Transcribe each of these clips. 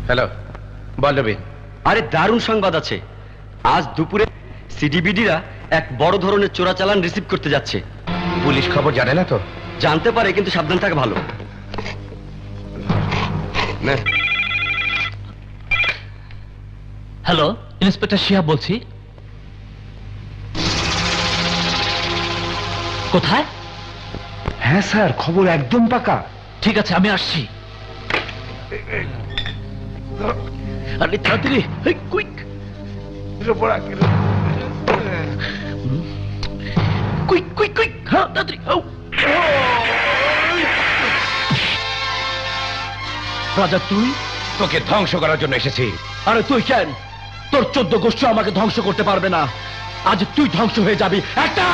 Hello, বল রবিন। আরে দারুণ সংবাদ আছে। আজ দুপুরে সিডিবিডিরা এক বড় ধরনের চোরাচালান রিসিভ করতে যাচ্ছে। পুলিশ খবর জানে না তো? জানতে পারে, কিন্তু সাবধান থাকা ভালো। হ্যালো, ইন্সপেক্টর শিহাব বলছি। কোথায়? হ্যাঁ স্যার, খবর একদম পাকা। ঠিক আছে, আমি আসছি। আরে তাড়াতাড়ি, কুইক কুইক কুইক কুইক, হ্যাঁ তাড়াতাড়ি। রাজা তুই? তোকে ধ্বংস করার জন্য এসেছি। আরে তুই কেন? তোর 14 গোষ্ঠী আমাকে ধ্বংস করতে পারবে না। আজ তুই ধ্বংস হয়ে যাবি। একটা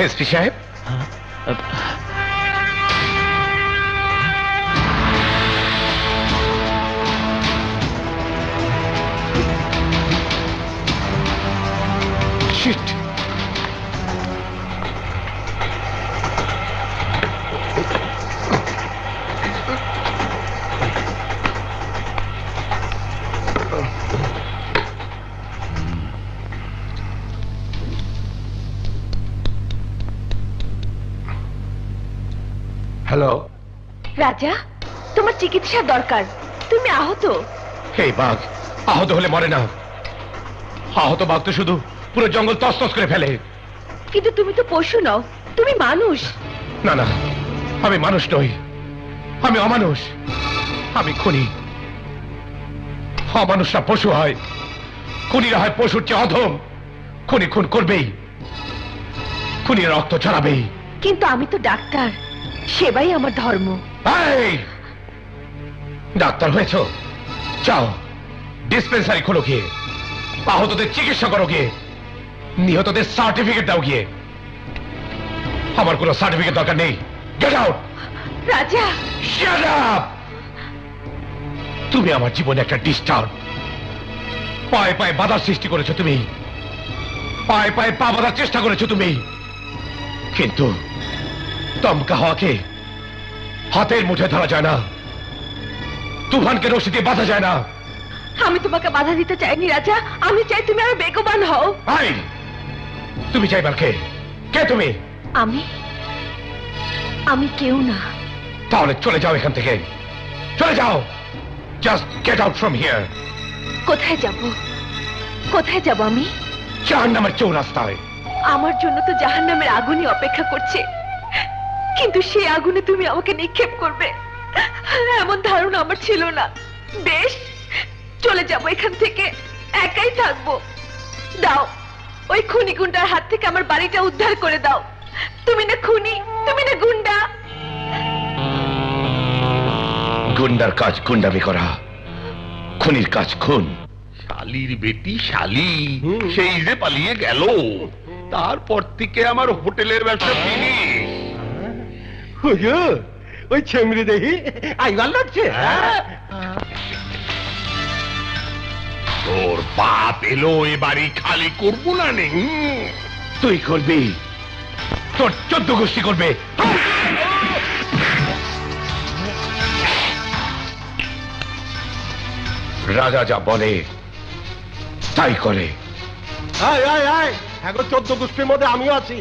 এসপি সাহেব, শিট। হ্যালো রাজা, তোমার চিকিৎসা দরকার। তুমি আহত। এই বাঘ আহত হলে মরে না। আহত বাঘ তো শুধু পুরো জঙ্গল তছনছ করে ফেলে। কিন্তু তুমি তো পশু নও, তুমি মানুষ। না না, আমি মানুষ নই, আমি অমানুষ, আমি খুনি। অমানুষরা পশু হয়, খুনিরা হয় পশুর চেয়ে অধম। খুনি খুন করবেই, খুনি রক্ত ছড়াবেই। কিন্তু আমি তো ডাক্তার, সেবাই আমার ধর্ম। এই, ডাক্তার হয়েছ? যাও ডিসপেন্সারি খোলো গিয়ে, আহতদের চিকিৎসা করো গিয়ে, নিহতদের সার্টিফিকেট দাও গিয়ে। আমার কোনো সার্টিফিকেট দরকার নেই। Get out. রাজা, শাট আপ। তুমি আমার জীবনে একটা ডিস্টার্ব। পায়ে পায়ে বাধার সৃষ্টি করেছো তুমি, পায়ে পায়ে পা বাঁধার চেষ্টা করেছো তুমি। কিন্তু দমকা হওয়াকে হাতের মুঠে ধরা যায় না, তুফানকে রশি দিয়ে বাঁধা যায় না। আমি তোমাকে বাধা দিতে চাইনি রাজা, আমি চাই তুমি আরো বেগবান হও। তুমি চাইবার কে? কে তুমি? আমি কেউ না। তাহলে চলে যাও এখান থেকে, চলে যাও। Just get out from here. কোথায় যাব? কোথায় যাব আমি? জাহান্নামের চৌরাস্তায়। আমার জন্য তো জাহান্নামের আগুনই অপেক্ষা করছে, কিন্তু সেই আগুনে তুমি আমাকে নিক্ষেপ করবে এমন ধারণা আমার ছিল না। বেশ, চলে যাব এখান থেকে, একাই থাকবো। দাও, ওই খুনি গুন্ডার হাত থেকে আমার বাড়িটা উদ্ধার করে দাও। তুমি না খুনি, তুমি না গুন্ডা। গুন্ডার কাজ গুন্ডামি করা, খুনির কাজ খুন। শালির বেটি শালি, সেই যে পালিয়ে গেল। তারপর থেকে আমার হোটেলের ব্যবসা ফিনিশ। হুজুর ওই ছেমড়ি দেখি আইবার লাগছে। তোর বাপ এলো এ বাড়ি খালি করবো না নে। তুই করবি, তোর 14 গোষ্ঠী করবে। রাজা যা বলে তাই করে। আয় আয় আয়, এখন 14 গোষ্ঠীর মধ্যে আমিও আছি।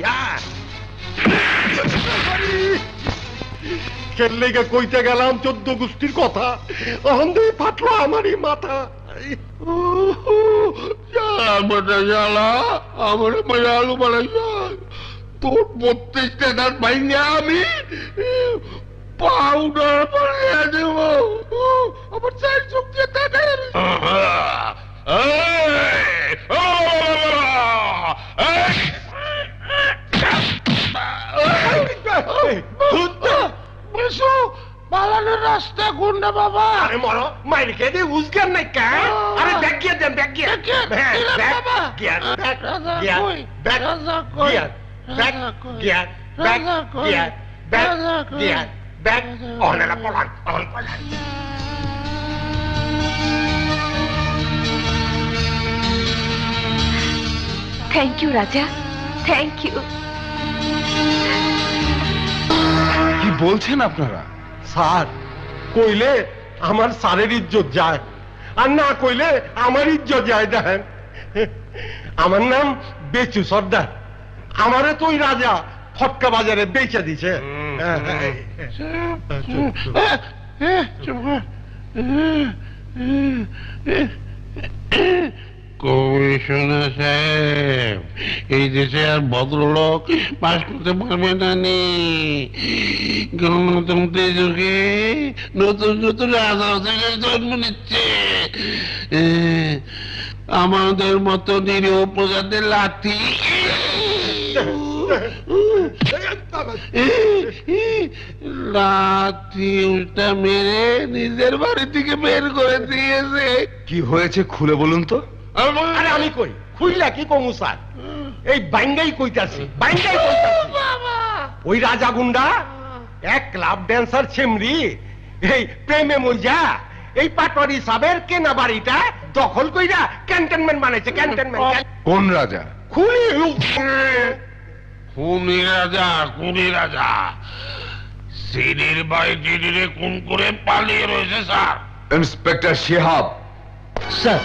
খেললেকে কইতে গেলাম 14 গোষ্ঠীর কথা, অন্ধে ফাটলো আমারই মাথা। আমার আলু বানাইয়া তোর 32টা দাঁত ভাইঙ্গে আমি পাউডার বানিয়ে দেব। আমার চাই চোখ দিয়ে তাকাই। পালানোর রাস্তা কোনটা বাবা? আরে মরো মাইর খেয়ে দিয়ে উজগার নাই কা? আরে ব্যাগ গিয়ে দেন, ব্যাগ গিয়ে। হ্যাঁ, ব্যাগ গিয়ার, ব্যাগ গিয়ার, ব্যাগ গিয়ার, ব্যাগ গিয়ার, ব্যাগ গিয়ার, ব্যাগ গিয়ার, ব্যাগ অনেলা পলান, অন পলান। Thank you Raja, thank you. কি বলছেন আপনারা? স্যার কইলে আমার স্যারের ইজ্জত যায়, আর না কইলে আমার ইজ্জত যায়। দেখেন আমার নাম বেচু সর্দার, আমারে তো ওই রাজা ফটকা বাজারে বেচে দিছে। কমিশনার সাহেব, এই দেশে আর ভদ্রলোক পাশ করতে পারবে না নি। গণতন্ত্রের যুগে নতুন নতুন রাজনীতির জন্ম নিচ্ছে। আমাদের মতো নিরীহ প্রজাদের লাঠি লাঠি উল্টা মেরে নিজের বাড়ি থেকে বের করে দিয়েছে। কি হয়েছে খুলে বলুন তো। আরে আমি কই খুইলা কি কমু স্যার, এই বাইঙ্গাই কইতাছি, বাইঙ্গাই কইতাছি। ওই রাজা গুন্ডা এক ক্লাব ড্যান্সার ছেমরি এই প্রেমে মইজা এই পাটরি সাবের কেনা বাড়িটা দখল কইরা ক্যান্টনমেন্ট বানাইছে, ক্যান্টনমেন্ট। কোন রাজা? খুলি খুনি রাজা, খুনি রাজা সিডির বাই ডিডিরে খুন করে পালিয়ে রয়েছে স্যার। ইন্সপেক্টর শিহাব, স্যার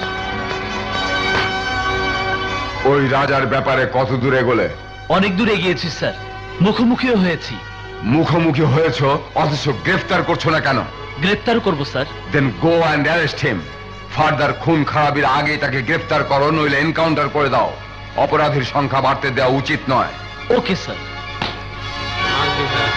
ওই রাজার ব্যাপারে কত দূরে এগোলে? অনেক দূর এগিয়েছি স্যার, মুখোমুখিও হয়েছি। মুখোমুখি হয়েছ অথচ গ্রেফতার করছো না কেন? গ্রেপ্তার করব sir. Then go and arrest him. Further খুন খারাপির আগে তাকে গ্রেফতার করো, নইলে এনকাউন্টার করে দাও। অপরাধীর সংখ্যা বাড়তে দেওয়া উচিত নয়। Okay sir. আচ্ছা, স্যার।